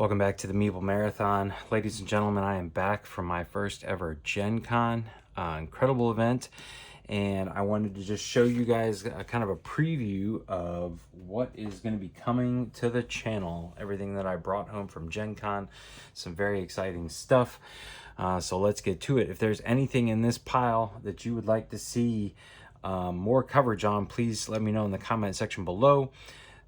Welcome back to the Meeple Marathon. Ladies and gentlemen, I am back from my first ever Gen Con, incredible event. And I wanted to just show you guys a kind of a preview of what is going to be coming to the channel. Everything that I brought home from Gen Con, some very exciting stuff. So let's get to it. If there's anything in this pile that you would like to see more coverage on, please let me know in the comment section below.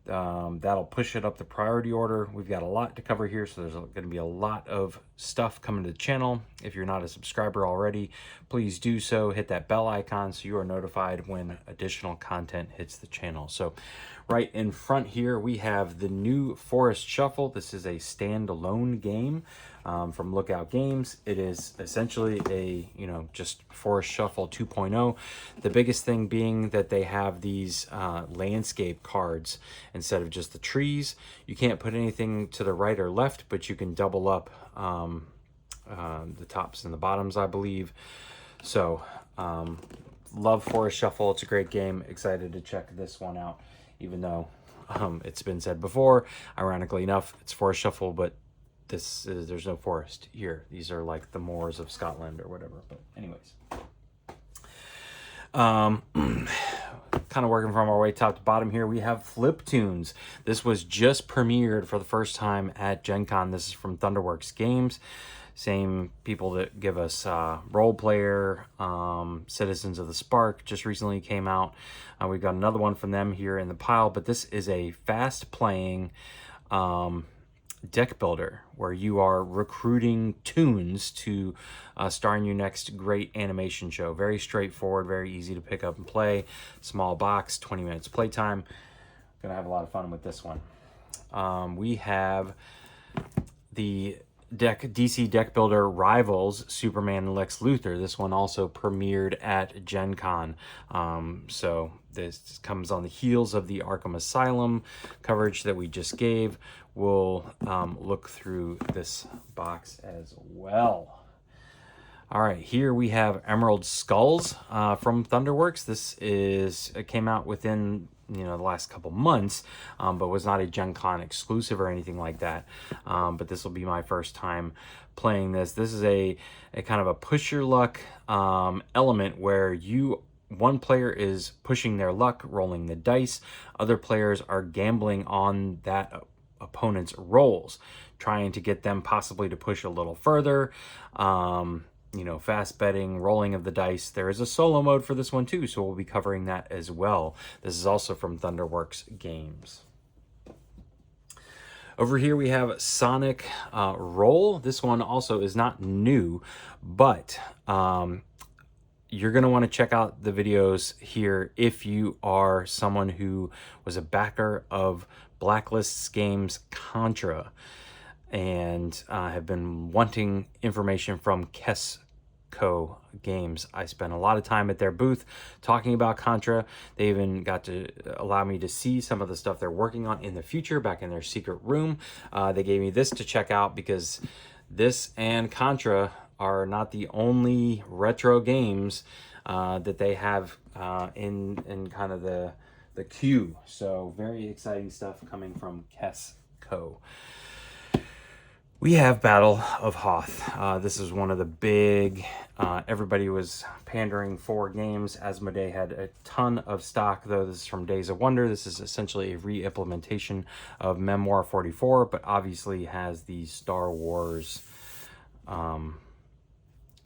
That'll push it up the priority order. We've got a lot to cover here, so there's going to be a lot of stuff coming to the channel. If you're not a subscriber already, please do so. Hit that bell icon so you are notified when additional content hits the channel. So right in front here, we have the new Forest Shuffle. This is a standalone game from Lookout Games. It is essentially a, just Forest Shuffle 2.0. The biggest thing being that they have these landscape cards instead of just the trees. You can't put anything to the right or left, but you can double up the tops and the bottoms, I believe. So, love Forest Shuffle. It's a great game. Excited to check this one out, even though it's been said before, ironically enough, it's Forest Shuffle, but there's no forest here. These are like the moors of Scotland or whatever. But anyways, kind of working from our way top to bottom here, we have Fliptoons. This was just premiered for the first time at Gen Con. This is from Thunderworks Games. Same people that give us Role Player, Citizens of the Spark just recently came out. We've got another one from them here in the pile, but this is a fast-playing deck builder where you are recruiting toons to star in your next great animation show. Very straightforward, very easy to pick up and play. Small box, 20 minutes playtime. Gonna have a lot of fun with this one. We have the DC deck builder Rivals Superman and Lex Luthor. This one also premiered at Gen Con. So this comes on the heels of the Arkham Asylum coverage that we just gave. We'll look through this box as well. All right, here we have Emerald Skulls from Thunderworks. It came out within the last couple months, but was not a Gen Con exclusive or anything like that. But this will be my first time playing this. This is a kind of a push your luck element where one player is pushing their luck, rolling the dice. Other players are gambling on that opponent's rolls, trying to get them possibly to push a little further. Fast betting, rolling of the dice. There is a solo mode for this one too, so we'll be covering that as well. This is also from Thunderworks Games. Over here we have Sonic Roll. This one also is not new, but you're going to want to check out the videos here if you are someone who was a backer of Blacklist's games Contra and have been wanting information from Kesco Games. I spent a lot of time at their booth talking about Contra. They even got to allow me to see some of the stuff they're working on in the future back in their secret room. They gave me this to check out because this and Contra are not the only retro games that they have in kind of the queue. So very exciting stuff coming from Kesco. We have Battle of Hoth. This is one of the big, everybody was pandering for games. Asmodee had a ton of stock, though. This is from Days of Wonder. This is essentially a re-implementation of Memoir 44, but obviously has the Star Wars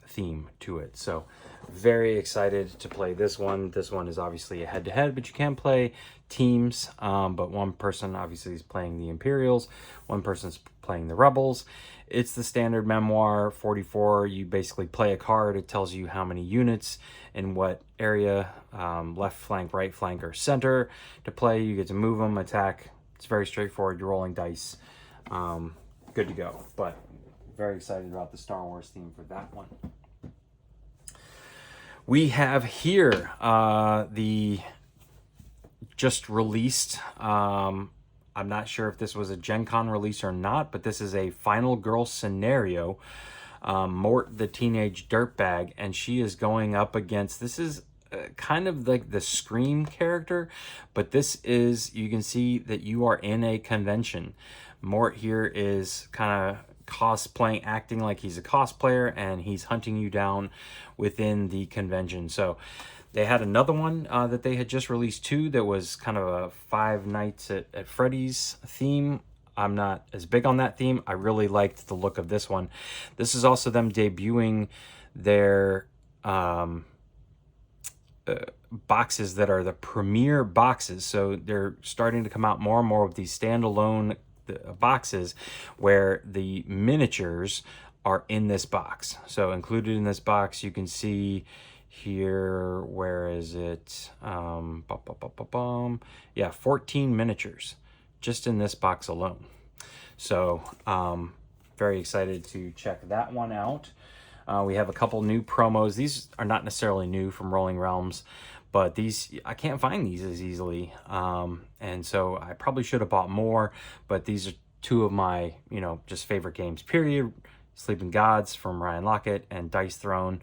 theme to it. So very excited to play this one. This one is obviously a head-to-head, but you can play teams. But one person obviously is playing the Imperials. One person's playing the Rebels. It's the standard Memoir 44. You basically play a card. It tells you how many units in what area, left flank, right flank, or center to play. You get to move them, attack. It's very straightforward. You're rolling dice. Good to go. But very excited about the Star Wars theme for that one. We have here the just released, I'm not sure if this was a Gen Con release or not, but this is a Final Girl scenario. Mort the Teenage Dirtbag, and she is going up against, this is kind of like the Scream character, but this is, you can see that you are in a convention. Mort here is kind of cosplaying, acting like he's a cosplayer, and he's hunting you down within the convention. So they had another one that they had just released too that was kind of a Five Nights at Freddy's theme. I'm not as big on that theme. I really liked the look of this one. This is also them debuting their boxes that are the premier boxes. So they're starting to come out more and more with these standalone boxes where the miniatures are in this box. So included in this box, you can see here, where is it? Yeah, 14 miniatures just in this box alone. So very excited to check that one out. We have a couple new promos. These are not necessarily new from Rolling Realms, but these, I can't find these as easily. And so I probably should have bought more, but these are two of my, just favorite games, period. Sleeping Gods from Ryan Lockett and Dice Throne.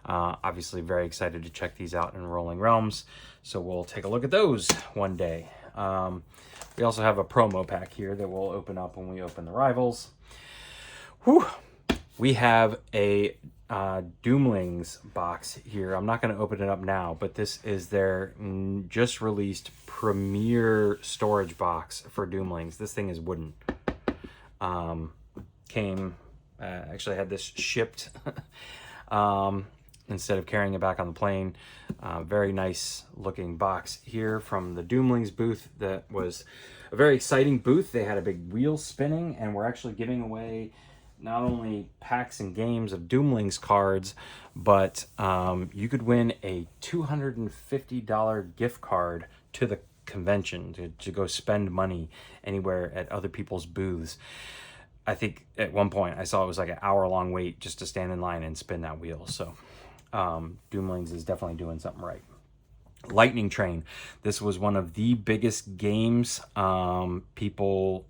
Obviously very excited to check these out in Rolling Realms. So we'll take a look at those one day. We also have a promo pack here that we'll open up when we open the Rivals. Whew. We have a Doomlings box here. I'm not going to open it up now, but this is their just released premier storage box for Doomlings. This thing is wooden. Actually had this shipped instead of carrying it back on the plane. Very nice looking box here from the Doomlings booth. That was a very exciting booth. They had a big wheel spinning, and we're actually giving away not only packs and games of Doomlings cards, but you could win a $250 gift card to the convention to go spend money anywhere at other people's booths. I think at one point I saw it was like an hour-long wait just to stand in line and spin that wheel. So Doomlings is definitely doing something right. Lightning Train. This was one of the biggest games. People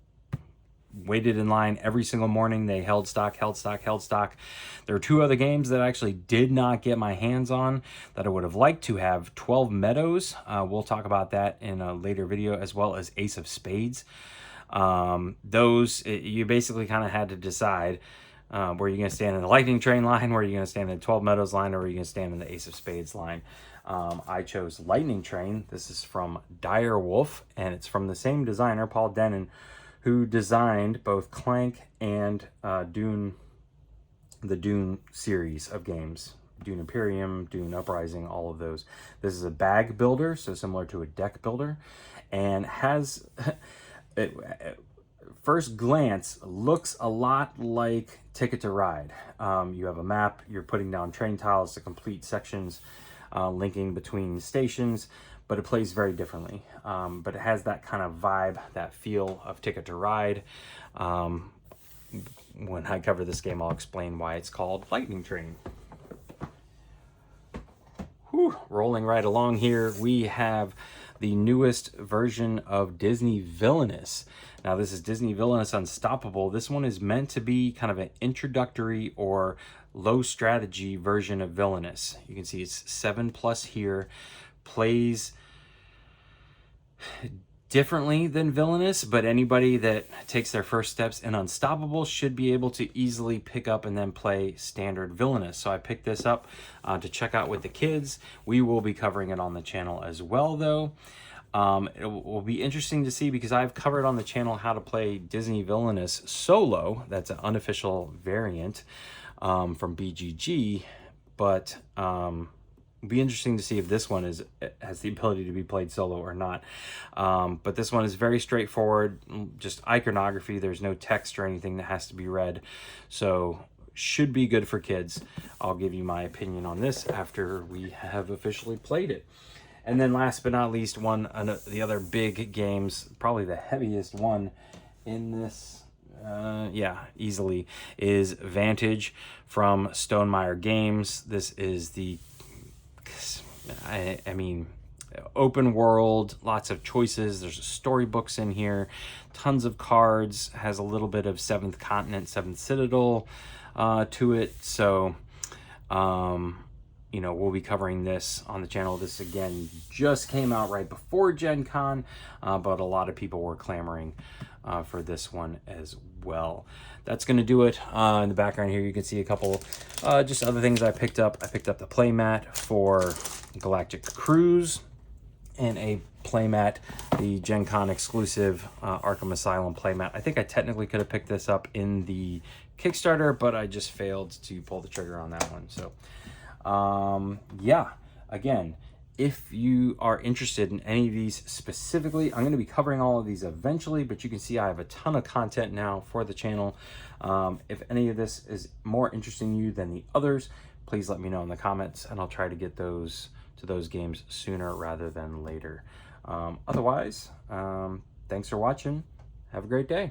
waited in line every single morning. They held stock. There are two other games that I actually did not get my hands on that I would have liked to have. 12 Meadows. We'll talk about that in a later video, as well as Ace of Spades. You basically kind of had to decide where you're going to stand in the Lightning Train line, where you're going to stand in the 12 Meadows line, or where you're going to stand in the Ace of Spades line. I chose Lightning Train. This is from Dire Wolf, and it's from the same designer, Paul Dennen, who designed both Clank and the Dune series of games. Dune Imperium, Dune Uprising, all of those. This is a bag builder, so similar to a deck builder, and has... first glance, looks a lot like Ticket to Ride. You have a map, you're putting down train tiles to complete sections, linking between stations, but it plays very differently. But it has that kind of vibe, that feel of Ticket to Ride. When I cover this game, I'll explain why it's called Lightning Train. Whew, rolling right along here, we have the newest version of Disney Villainous. Now this is Disney Villainous Unstoppable. This one is meant to be kind of an introductory or low strategy version of Villainous. You can see it's 7+ here. Plays differently than Villainous, but anybody that takes their first steps in Unstoppable should be able to easily pick up and then play standard Villainous. So I picked this up to check out with the kids. We will be covering it on the channel as well, though. It will be interesting to see, because I've covered on the channel how to play Disney Villainous solo. That's an unofficial variant from BGG, but it'll be interesting to see if this one has the ability to be played solo or not. But this one is very straightforward, just iconography. There's no text or anything that has to be read, so should be good for kids. I'll give you my opinion on this after we have officially played it. And then last but not least, the other big games, probably the heaviest one in this, easily, is Vantage from Stonemaier Games. This is the, open world, lots of choices. There's storybooks in here, tons of cards, has a little bit of Seventh Continent, Seventh Citadel to it. So, we'll be covering this on the channel. This, again, just came out right before Gen Con, but a lot of people were clamoring for this one as well. That's going to do it. In the background here, you can see a couple just other things I picked up. I picked up the playmat for Galactic Cruise and a playmat, the Gen Con exclusive Arkham Asylum playmat. I think I technically could have picked this up in the Kickstarter, but I just failed to pull the trigger on that one. So yeah, again, if you are interested in any of these specifically, I'm going to be covering all of these eventually, but you can see I have a ton of content now for the channel. If any of this is more interesting to you than the others, please let me know in the comments, and I'll try to get those to those games sooner rather than later. Otherwise, thanks for watching. Have a great day.